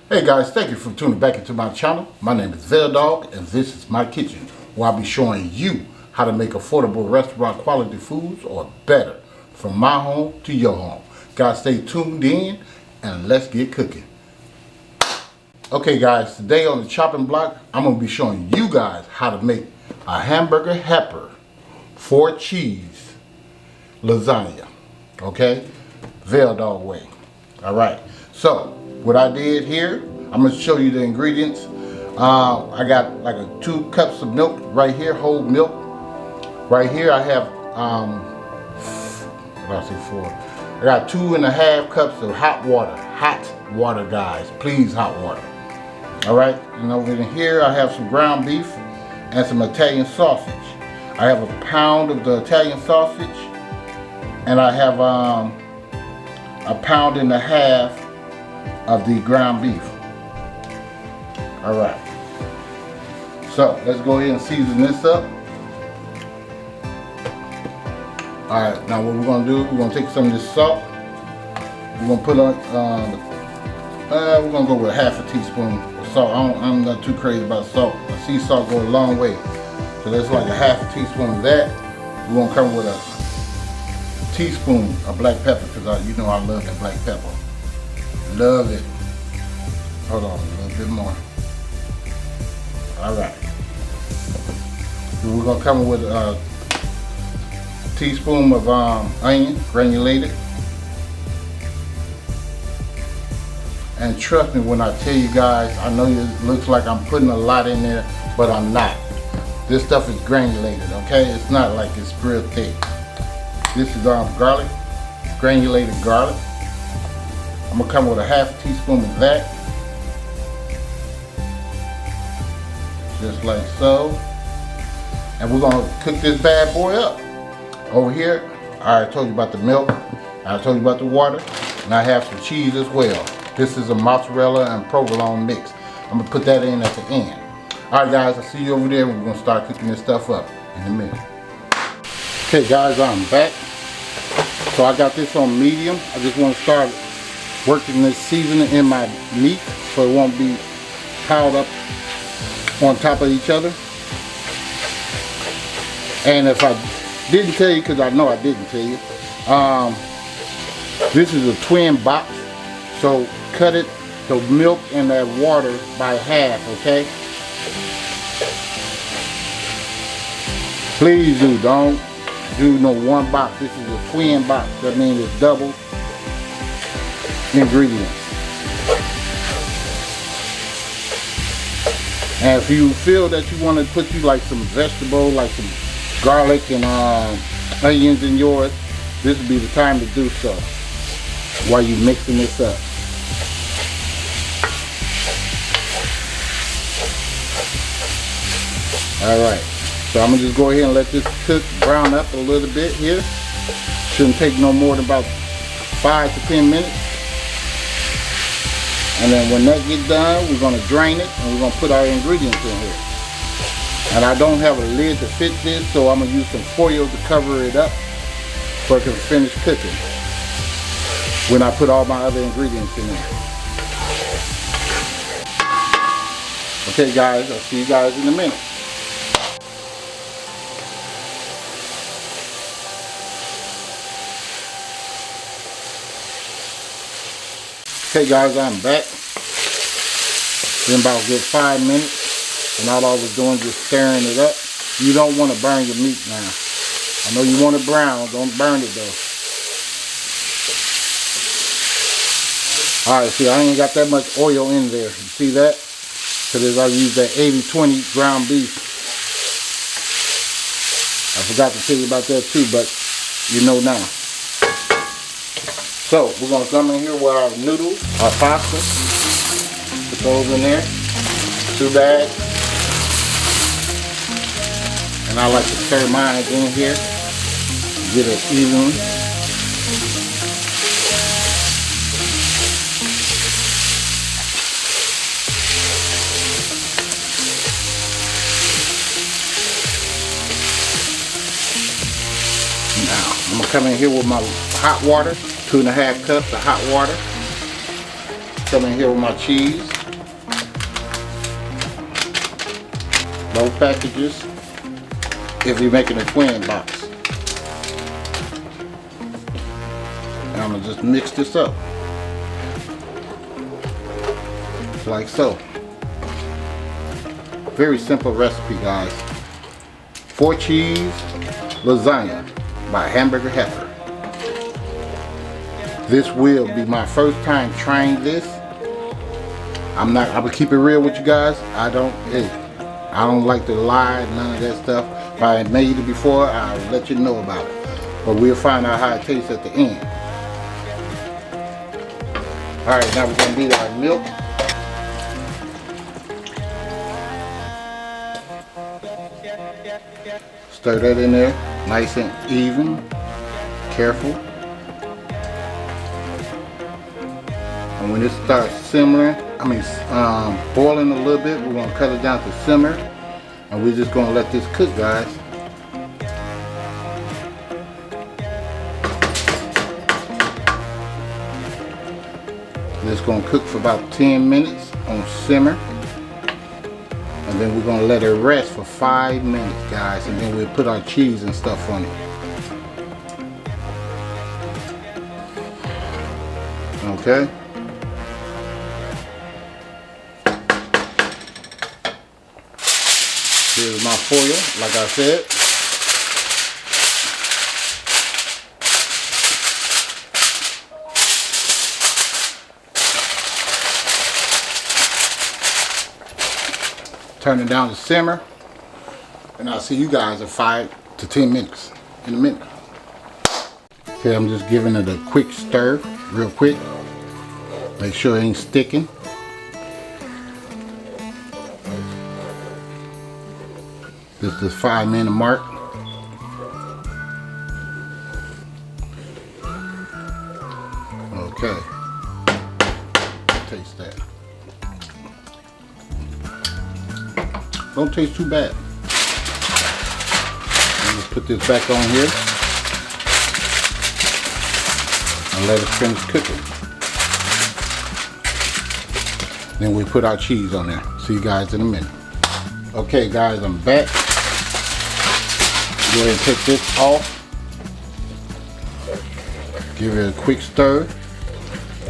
Hey guys, thank you for tuning back into my channel. My name is VELDOGG and this is my kitchen, where I'll be showing you how to make affordable restaurant quality foods or better, from my home to your home. Guys, stay tuned in and let's get cooking. Okay guys, today on the chopping block, I'm going to be showing you guys how to make a hamburger helper 4 cheese lasagna. Okay, VELDOGG way. Alright, so what I did here, I'm going to show you the ingredients. I got like 2 cups of milk right here, whole milk. Right here I have, what did I say, 4? I got 2.5 cups of hot water guys, please, hot water. Alright, and over here I have some ground beef and some Italian sausage. I have 1 pound of the Italian sausage, and I have 1.5 pounds of the ground beef. Alright, so let's go ahead and season this up. Alright, now what we're going to do, we're going to take some of this salt. We're going to put on, we're going to go with 1/2 teaspoon of salt. I'm not too crazy about salt. I see salt go a long way. So that's like 1/2 teaspoon of that. We're going to come with a teaspoon of black pepper, because you know I love that black pepper. Love it. Hold on, a little bit more. Alright. We're going to come with a teaspoon of onion, granulated. And trust me when I tell you guys, I know it looks like I'm putting a lot in there, but I'm not. This stuff is granulated, okay? It's not like it's real thick. This is garlic, granulated garlic. I'm gonna come with 1/2 teaspoon of that. Just like so. And we're gonna cook this bad boy up. Over here, I already told you about the milk, I told you about the water, and I have some cheese as well. This is a mozzarella and provolone mix. I'm gonna put that in at the end. Alright guys, I'll see you over there. We're gonna start cooking this stuff up in a minute. Okay guys, I'm back. So I got this on medium. I just want to start working this seasoning in my meat so it won't be piled up on top of each other. And if I didn't tell you, because I know I didn't tell you, this is a twin box, so cut it, the milk and that water by half, okay? Please don't do no one box. This is a twin box. That means it's double ingredients. And if you feel that you want to put like some vegetable, like some garlic and onions in yours, this would be the time to do so while you're mixing this up. Alright, so I'm going to just go ahead and let this cook, brown up a little bit here. Shouldn't take no more than about 5 to 10 minutes. And then when that gets done, we're going to drain it and we're going to put our ingredients in here. And I don't have a lid to fit this, so I'm going to use some foil to cover it up so I can finish cooking when I put all my other ingredients in there. Okay guys, I'll see you guys in a minute. Okay guys, I'm back. Been about a good 5 minutes, and all I was doing just stirring it up. You don't want to burn your meat now. I know you want it brown, don't burn it though. Alright, see, I ain't got that much oil in there. You see that? Because I used that 80-20 ground beef. I forgot to tell you about that too, but you know now. So, we're going to come in here with our noodles, our pasta. Put those in there. 2 bags. And I like to stir mine in here. Get it even. Now, I'm going to come in here with my hot water. 2.5 cups of hot water. some in here with my cheese. Both packages. If you're making a twin box. And I'm gonna just mix this up. Like so. Very simple recipe, guys. 4 cheese lasagna by Hamburger Helper. This will be my first time trying this. I'm gonna keep it real with you guys. I don't like to lie, none of that stuff. If I had made it before, I'll let you know about it. But we'll find out how it tastes at the end. Alright, now we're gonna beat our milk. Stir that in there, nice and even, careful. And when it starts simmering, boiling a little bit, we're gonna cut it down to simmer. And we're just gonna let this cook, guys. And it's gonna cook for about 10 minutes on simmer. And then we're gonna let it rest for 5 minutes, guys, and then we'll put our cheese and stuff on it. Okay. Here's my foil, like I said. Turn it down to simmer, and I'll see you guys in 5 to 10 minutes in a minute. Okay, I'm just giving it a quick stir, real quick. Make sure it ain't sticking. This is the 5-minute mark. Okay, taste that. Don't taste too bad. Let's put this back on here and let it finish cooking. Then we put our cheese on there. See you guys in a minute. Okay guys, I'm back. Go ahead and take this off. Give it a quick stir.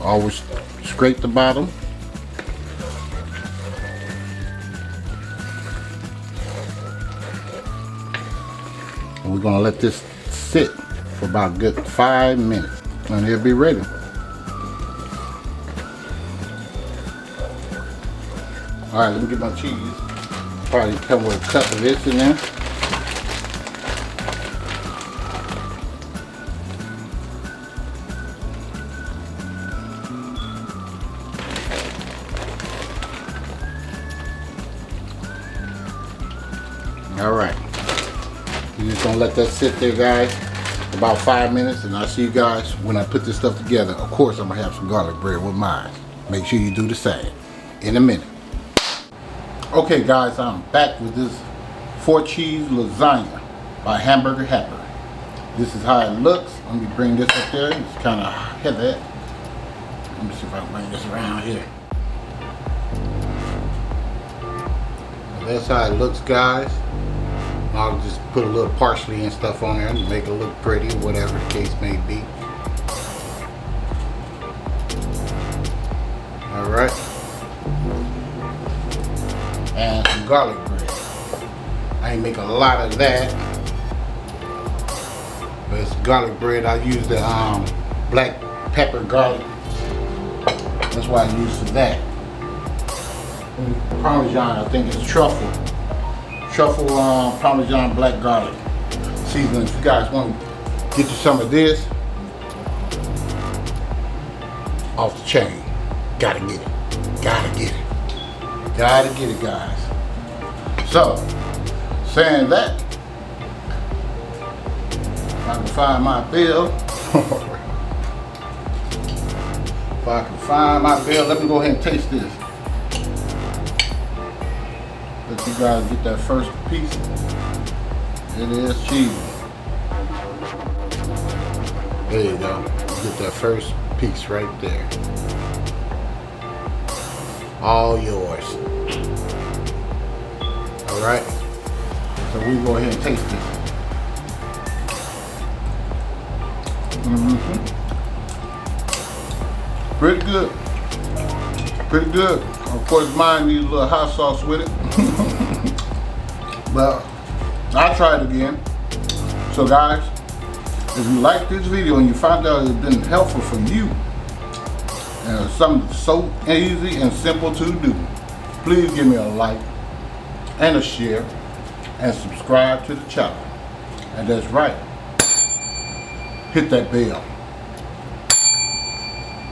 Always scrape the bottom. And we're gonna let this sit for about a good 5 minutes and it'll be ready. Alright, let me get my cheese. Probably come with a cup of this in there. Alright. We're just gonna let that sit there, guys, about 5 minutes, and I'll see you guys when I put this stuff together. Of course, I'm gonna have some garlic bread with mine. Make sure you do the same in a minute. Okay guys, I'm back with this 4 cheese lasagna by Hamburger Helper. This is how it looks. Let me bring this up there. It's kind of heavy. Let me see if I can bring this around here. That's how it looks, guys. I'll just put a little parsley and stuff on there to make it look pretty, whatever the case may be. Alright. And some garlic bread. I ain't make a lot of that. But it's garlic bread. I use the black pepper garlic. That's why I use for that. And Parmesan, I think it's truffle. Truffle Parmesan black garlic seasoning. If you guys want to get you some of this, off the chain. Gotta get it. Gotta get it. Gotta get it, guys. So, saying that, if I can find my bill, if I can find my bill, let me go ahead and taste this. Let you guys get that first piece. It is cheese. There you go. Get that first piece right there. all yours. All right. So we go ahead and taste this. Pretty good. Pretty good. Of course, mine needs a little hot sauce with it. But I'll try it again. So guys, if you like this video and you found out it's been helpful for you, and something so easy and simple to do, please give me a like and a share and subscribe to the channel. And that's right, hit that bell.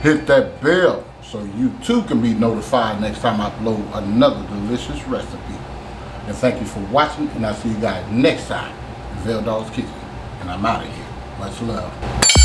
Hit that bell so you too can be notified next time I upload another delicious recipe. And thank you for watching, and I'll see you guys next time in VELDOGG'S Kitchen. And I'm out of here. Much love.